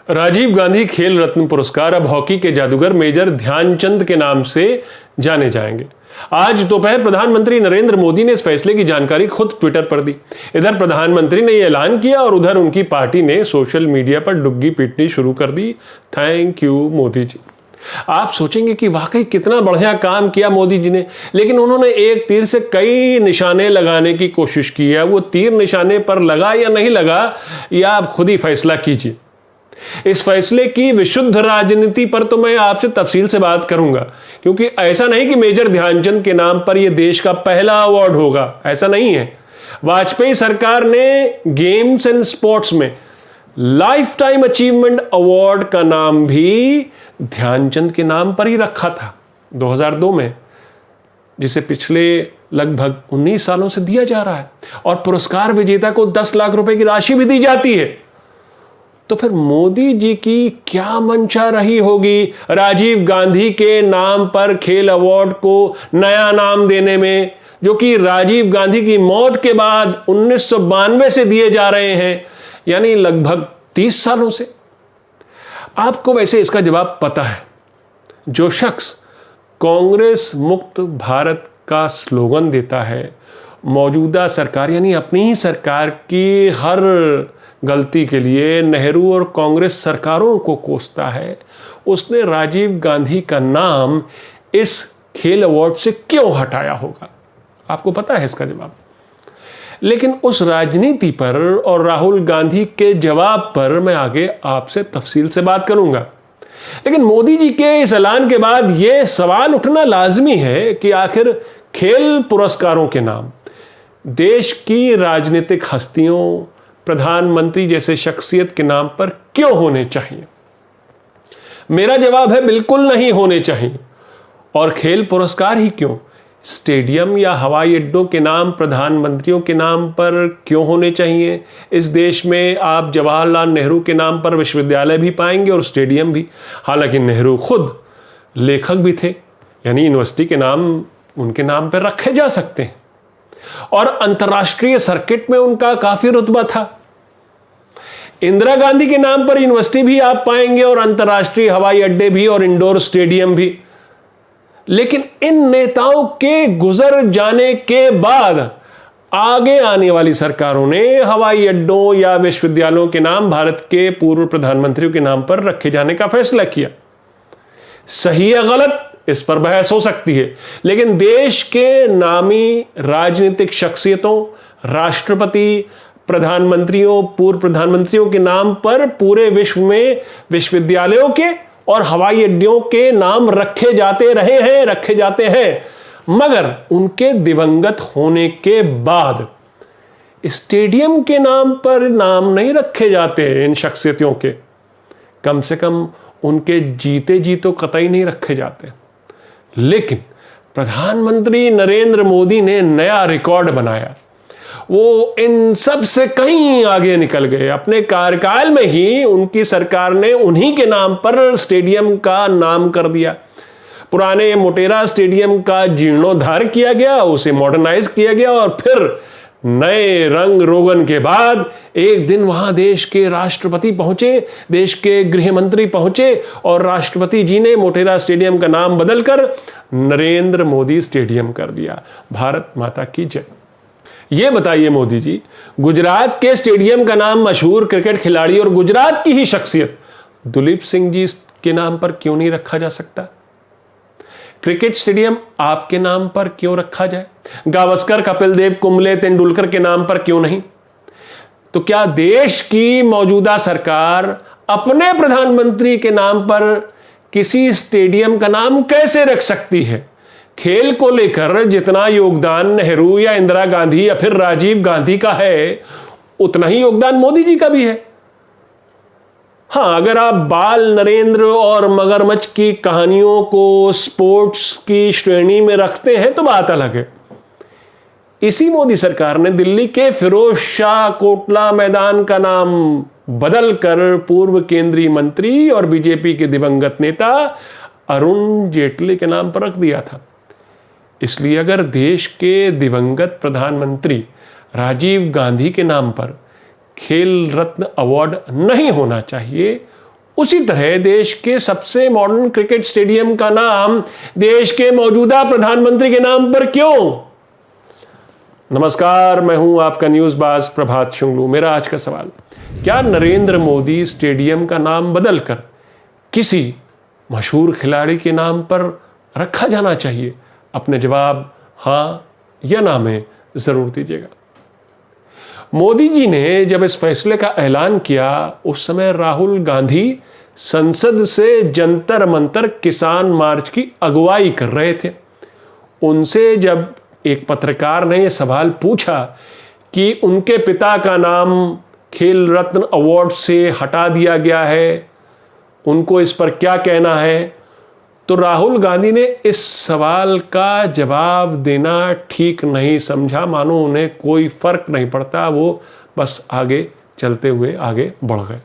राजीव गांधी खेल रत्न पुरस्कार अब हॉकी के जादूगर मेजर ध्यानचंद के नाम से जाने जाएंगे। आज दोपहर प्रधानमंत्री नरेंद्र मोदी ने इस फैसले की जानकारी खुद ट्विटर पर दी। इधर प्रधानमंत्री ने यह ऐलान किया और उधर उनकी पार्टी ने सोशल मीडिया पर डुग्गी पीटनी शुरू कर दी। Thank you Modi ji. आप सोचेंगे कि वाकई कितना बढ़िया काम किया मोदी जी ने, लेकिन उन्होंने एक तीर से कई निशाने लगाने की कोशिश की है। वो तीर निशाने पर लगा या नहीं लगा, यह आप खुद ही फैसला कीजिए। इस फैसले की विशुद्ध राजनीति पर तो मैं आपसे तफसील से बात करूंगा, क्योंकि ऐसा नहीं कि मेजर ध्यानचंद के नाम पर यह देश का पहला अवार्ड होगा, ऐसा नहीं है। वाजपेयी सरकार ने गेम्स एंड स्पोर्ट्स में लाइफ टाइम अचीवमेंट अवार्ड का नाम भी ध्यानचंद के नाम पर ही रखा था 2002 में, जिसे पिछले लगभग 19 सालों से दिया जा रहा है, और पुरस्कार विजेता को 10 लाख रुपए की राशि भी दी जाती है। तो फिर मोदी जी की क्या मंशा रही होगी राजीव गांधी के नाम पर खेल अवार्ड को नया नाम देने में, जो कि राजीव गांधी की मौत के बाद 1992 से दिए जा रहे हैं, यानी लगभग 30 सालों से। आपको वैसे इसका जवाब पता है। जो शख्स कांग्रेस मुक्त भारत का स्लोगन देता है, मौजूदा सरकार यानी अपनी ही सरकार की हर गलती के लिए नेहरू और कांग्रेस सरकारों को कोसता है, उसने राजीव गांधी का नाम इस खेल अवार्ड से क्यों हटाया होगा? आपको पता है इसका जवाब। लेकिन उस राजनीति पर और राहुल गांधी के जवाब पर मैं आगे आपसे तफसील से बात करूंगा। लेकिन मोदी जी के इस ऐलान के बाद यह सवाल उठना लाजमी है कि आखिर खेल पुरस्कारों के नाम देश की राजनीतिक हस्तियों, प्रधानमंत्री जैसे शख्सियत के नाम पर क्यों होने चाहिए? मेरा जवाब है बिल्कुल नहीं होने चाहिए। और खेल पुरस्कार ही क्यों, स्टेडियम या हवाई अड्डों के नाम प्रधानमंत्रियों के नाम पर क्यों होने चाहिए? इस देश में आप जवाहरलाल नेहरू के नाम पर विश्वविद्यालय भी पाएंगे और स्टेडियम भी। हालांकि नेहरू खुद लेखक भी थे, यानी यूनिवर्सिटी के नाम उनके नाम पर रखे जा सकते हैं, और अंतर्राष्ट्रीय सर्किट में उनका काफी रुतबा था। इंदिरा गांधी के नाम पर यूनिवर्सिटी भी आप पाएंगे और अंतर्राष्ट्रीय हवाई अड्डे भी और इंडोर स्टेडियम भी। लेकिन इन नेताओं के गुजर जाने के बाद आगे आने वाली सरकारों ने हवाई अड्डों या विश्वविद्यालयों के नाम भारत के पूर्व प्रधानमंत्रियों के नाम पर रखे जाने का फैसला किया। सही या गलत, इस पर बहस हो सकती है, लेकिन देश के नामी राजनीतिक शख्सियतों, राष्ट्रपति, प्रधानमंत्रियों, पूर्व प्रधानमंत्रियों के नाम पर पूरे विश्व में विश्वविद्यालयों के और हवाई अड्डों के नाम रखे जाते हैं, मगर उनके दिवंगत होने के बाद स्टेडियम के नाम पर नाम नहीं रखे जाते इन शख्सियतों के। कम से कम उनके जीते जी तो कतई नहीं रखे जाते। लेकिन प्रधानमंत्री नरेंद्र मोदी ने नया रिकॉर्ड बनाया। वो इन सब से कहीं आगे निकल गए। अपने कार्यकाल में ही उनकी सरकार ने उन्हीं के नाम पर स्टेडियम का नाम कर दिया। पुराने मोटेरा स्टेडियम का जीर्णोद्धार किया गया, उसे मॉडर्नाइज किया गया, और फिर नए रंग रोगन के बाद एक दिन वहां देश के राष्ट्रपति पहुंचे, देश के गृह मंत्री पहुंचे, और राष्ट्रपति जी ने मोटेरा स्टेडियम का नाम बदलकर नरेंद्र मोदी स्टेडियम कर दिया। भारत माता की जय। ये बताइए मोदी जी, गुजरात के स्टेडियम का नाम मशहूर क्रिकेट खिलाड़ी और गुजरात की ही शख्सियत दुलीप सिंह जी के नाम पर क्यों नहीं रखा जा सकता? क्रिकेट स्टेडियम आपके नाम पर क्यों रखा जाए? गावस्कर, कपिल देव, कुंबले, तेंदुलकर के नाम पर क्यों नहीं? तो क्या देश की मौजूदा सरकार अपने प्रधानमंत्री के नाम पर किसी स्टेडियम का नाम कैसे रख सकती है? खेल को लेकर जितना योगदान नेहरू या इंदिरा गांधी या फिर राजीव गांधी का है, उतना ही योगदान मोदी जी का भी है। हाँ, अगर आप बाल नरेंद्र और मगरमच्छ की कहानियों को स्पोर्ट्स की श्रेणी में रखते हैं तो बात अलग है। इसी मोदी सरकार ने दिल्ली के फिरोज शाह कोटला मैदान का नाम बदलकर पूर्व केंद्रीय मंत्री और बीजेपी के दिवंगत नेता अरुण जेटली के नाम पर रख दिया था। इसलिए अगर देश के दिवंगत प्रधानमंत्री राजीव गांधी के नाम पर खेल रत्न अवार्ड नहीं होना चाहिए, उसी तरह देश के सबसे मॉडर्न क्रिकेट स्टेडियम का नाम देश के मौजूदा प्रधानमंत्री के नाम पर क्यों? नमस्कार, मैं हूं आपका न्यूज बाज प्रभात शुंगलू। मेरा आज का सवाल, क्या नरेंद्र मोदी स्टेडियम का नाम बदलकर किसी मशहूर खिलाड़ी के नाम पर रखा जाना चाहिए? अपने जवाब हां या ना में जरूर दीजिएगा। मोदी जी ने जब इस फैसले का ऐलान किया, उस समय राहुल गांधी संसद से जंतर मंतर किसान मार्च की अगुवाई कर रहे थे। उनसे जब एक पत्रकार ने यह सवाल पूछा कि उनके पिता का नाम खेल रत्न अवार्ड से हटा दिया गया है, उनको इस पर क्या कहना है, तो राहुल गांधी ने इस सवाल का जवाब देना ठीक नहीं समझा, मानो उन्हें कोई फर्क नहीं पड़ता, वो बस आगे चलते हुए आगे बढ़ गए।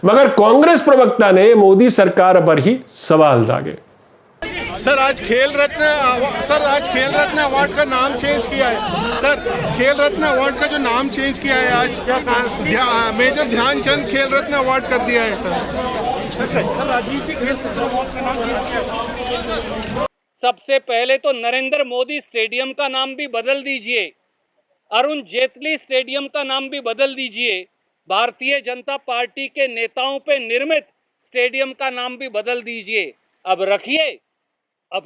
मगर कांग्रेस प्रवक्ता ने मोदी सरकार पर ही सवाल दागे। सर आज खेल रत्न अवार्ड का नाम चेंज किया है। सर खेल रत्न अवार्ड का जो नाम चेंज किया है आज, मेजर ध्यानचंद खेल रत्न अवार्ड कर दिया है सर। सबसे पहले तो नरेंद्र मोदी स्टेडियम का नाम भी बदल दीजिए, अरुण जेटली स्टेडियम का नाम भी बदल दीजिए, भारतीय जनता पार्टी के नेताओं पे निर्मित स्टेडियम का नाम भी बदल दीजिए। अब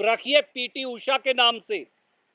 रखिए पीटी उषा के नाम से,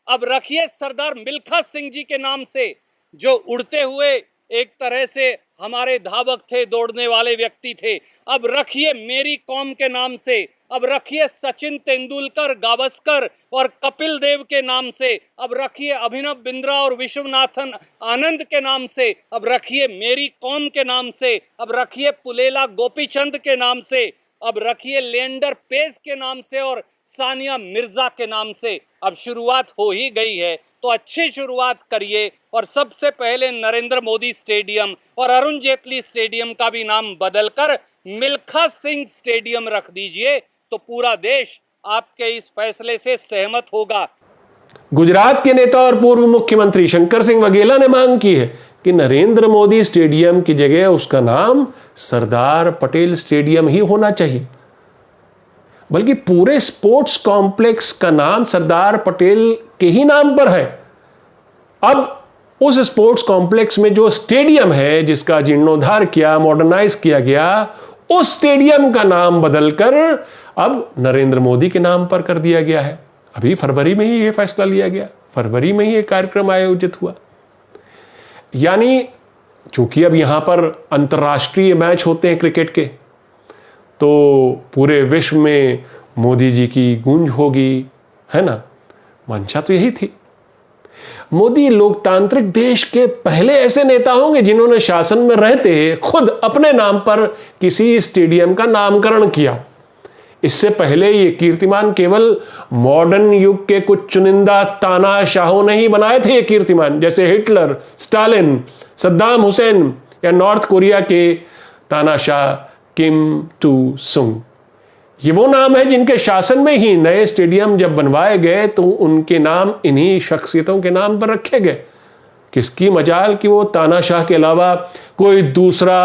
अब रखिए सरदार मिल्खा सिंह जी के नाम से, जो उड़ते हुए एक तरह से हमारे धावक थे, दौड़ने वाले व्यक्ति थे। अब रखिए मेरी कौम के नाम से, अब रखिए सचिन तेंदुलकर, गावस्कर और कपिल देव के नाम से, अब रखिए अभिनव बिंद्रा और विश्वनाथन आनंद के नाम से, अब रखिए मेरी कौम के नाम से, अब रखिए पुलेला गोपीचंद के नाम से, अब रखिए लिएंडर पेस के नाम से और सानिया मिर्जा के नाम से। अब शुरुआत हो ही गई है तो अच्छी शुरुआत करिए और सबसे पहले नरेंद्र मोदी स्टेडियम और अरुण जेटली स्टेडियम का भी नाम बदलकर मिल्खा सिंह स्टेडियम रख दीजिए, तो पूरा देश आपके इस फैसले से सहमत होगा। गुजरात के नेता और पूर्व मुख्यमंत्री शंकर सिंह वघेला ने मांग की है कि नरेंद्र मोदी स्टेडियम की जगह उसका नाम सरदार पटेल स्टेडियम ही होना चाहिए, बल्कि पूरे स्पोर्ट्स कॉम्प्लेक्स का नाम सरदार पटेल के ही नाम पर है। अब उस स्पोर्ट्स कॉम्प्लेक्स में जो स्टेडियम है, जिसका जीर्णोद्धार किया, मॉडर्नाइज किया गया, उस स्टेडियम का नाम बदलकर अब नरेंद्र मोदी के नाम पर कर दिया गया है। अभी फरवरी में ही यह फैसला लिया गया, फरवरी में ही यह कार्यक्रम आयोजित हुआ। यानी चूंकि अब यहां पर अंतर्राष्ट्रीय मैच होते हैं क्रिकेट के, तो पूरे विश्व में मोदी जी की गूंज होगी, है ना? मंशा तो यही थी। मोदी लोकतांत्रिक देश के पहले ऐसे नेता होंगे जिन्होंने शासन में रहते खुद अपने नाम पर किसी स्टेडियम का नामकरण किया। इससे पहले ये कीर्तिमान केवल मॉडर्न युग के कुछ चुनिंदा तानाशाहों ने ही बनाए थे। ये कीर्तिमान जैसे हिटलर, स्टालिन, सद्दाम हुसैन या नॉर्थ कोरिया के तानाशाह किम टू सुंग। ये वो नाम है जिनके शासन में ही नए स्टेडियम जब बनवाए गए तो उनके नाम इन्हीं शख्सियतों के नाम पर रखे गए। किसकी मजाल कि वो तानाशाह के अलावा कोई दूसरा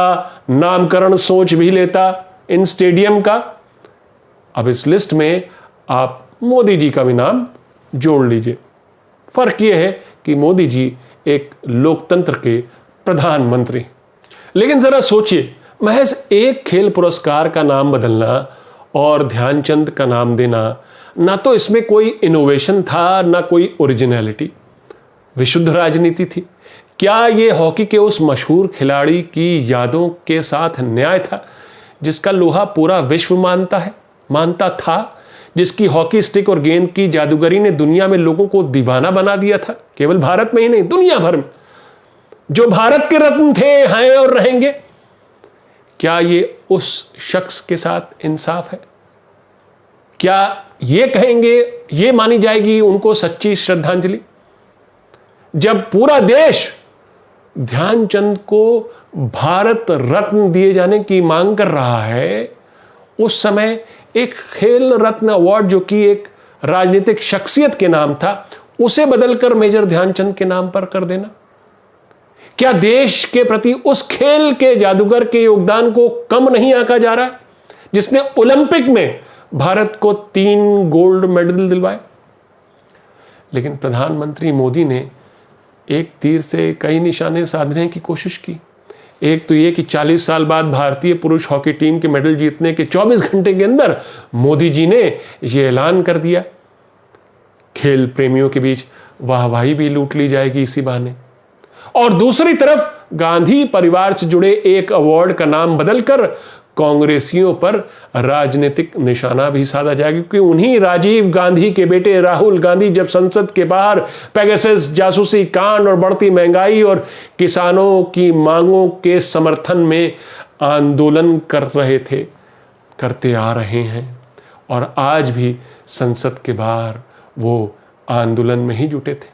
नामकरण सोच भी लेता इन स्टेडियम का। अब इस लिस्ट में आप मोदी जी का भी नाम जोड़ लीजिए। फर्क यह है कि मोदी जी एक लोकतंत्र के प्रधानमंत्री। लेकिन जरा सोचिए, महज एक खेल पुरस्कार का नाम बदलना और ध्यानचंद का नाम देना, ना तो इसमें कोई इनोवेशन था, ना कोई ओरिजिनलिटी, विशुद्ध राजनीति थी। क्या ये हॉकी के उस मशहूर खिलाड़ी की यादों के साथ न्याय था जिसका लोहा पूरा विश्व मानता था, जिसकी हॉकी स्टिक और गेंद की जादूगरी ने दुनिया में लोगों को दीवाना बना दिया था? केवल भारत में ही नहीं, दुनिया भर में। जो भारत के रत्न थे, हैं और रहेंगे। क्या ये उस शख्स के साथ इंसाफ है? क्या ये कहेंगे, ये मानी जाएगी उनको सच्ची श्रद्धांजलि? जब पूरा देश ध्यानचंद को भारत रत्न दिए जाने की मांग कर रहा है, उस समय एक खेल रत्न अवार्ड जो कि एक राजनीतिक शख्सियत के नाम था, उसे बदलकर मेजर ध्यानचंद के नाम पर कर देना। क्या देश के प्रति उस खेल के जादूगर के योगदान को कम नहीं आंका जा रहा, जिसने ओलंपिक में भारत को 3 गोल्ड मेडल दिलवाए? लेकिन प्रधानमंत्री मोदी ने एक तीर से कई निशाने साधने की कोशिश की। एक तो ये कि 40 साल बाद भारतीय पुरुष हॉकी टीम के मेडल जीतने के 24 घंटे के अंदर मोदी जी ने यह ऐलान कर दिया। खेल प्रेमियों के बीच वाहवाही भी लूट ली जाएगी इसी बहाने। और दूसरी तरफ गांधी परिवार से जुड़े एक अवार्ड का नाम बदलकर कांग्रेसियों पर राजनीतिक निशाना भी साधा जाएगा, क्योंकि उन्हीं राजीव गांधी के बेटे राहुल गांधी जब संसद के बाहर पेगासस जासूसी कांड और बढ़ती महंगाई और किसानों की मांगों के समर्थन में आंदोलन करते आ रहे हैं, और आज भी संसद के बाहर वो आंदोलन में ही जुटे थे,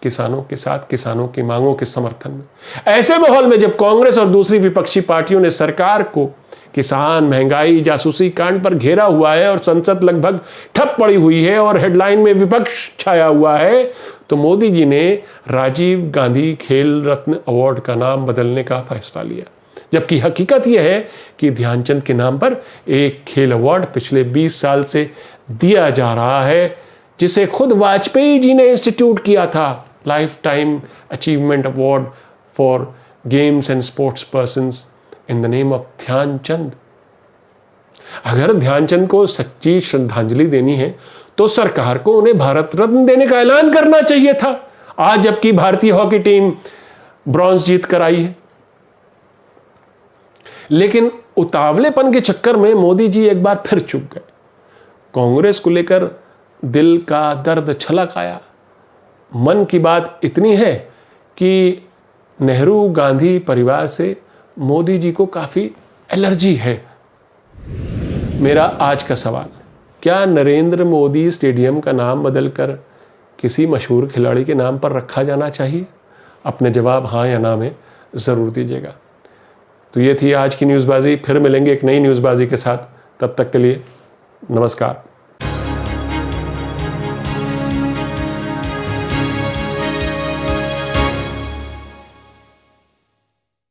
किसानों के साथ, किसानों की मांगों के समर्थन में। ऐसे माहौल में जब कांग्रेस और दूसरी विपक्षी पार्टियों ने सरकार को किसान, महंगाई, जासूसी कांड पर घेरा हुआ है और संसद लगभग ठप पड़ी हुई है और हेडलाइन में विपक्ष छाया हुआ है, तो मोदी जी ने राजीव गांधी खेल रत्न अवार्ड का नाम बदलने का फैसला लिया। जबकि हकीकत यह है कि ध्यानचंद के नाम पर एक खेल अवार्ड पिछले 20 साल से दिया जा रहा है, जिसे खुद वाजपेयी जी ने इंस्टीट्यूट किया था, life time achievement award for games and sports persons in the name of Dhyanchand. अगर ध्यानचंद को सच्ची श्रद्धांजलि देनी है तो सरकार को उन्हें भारत रत्न देने का ऐलान करना चाहिए था, आज जबकि भारतीय हॉकी टीम ब्रॉन्ज जीत कर आई है। लेकिन उतावलेपन के चक्कर में मोदी जी एक बार फिर चुप गए। कांग्रेस को लेकर दिल का दर्द छलक आया। मन की बात इतनी है कि नेहरू गांधी परिवार से मोदी जी को काफी एलर्जी है। मेरा आज का सवाल, क्या नरेंद्र मोदी स्टेडियम का नाम बदलकर किसी मशहूर खिलाड़ी के नाम पर रखा जाना चाहिए? अपने जवाब हाँ या ना में जरूर दीजिएगा। तो ये थी आज की न्यूज़बाजी। फिर मिलेंगे एक नई न्यूज़बाजी के साथ। तब तक के लिए नमस्कार।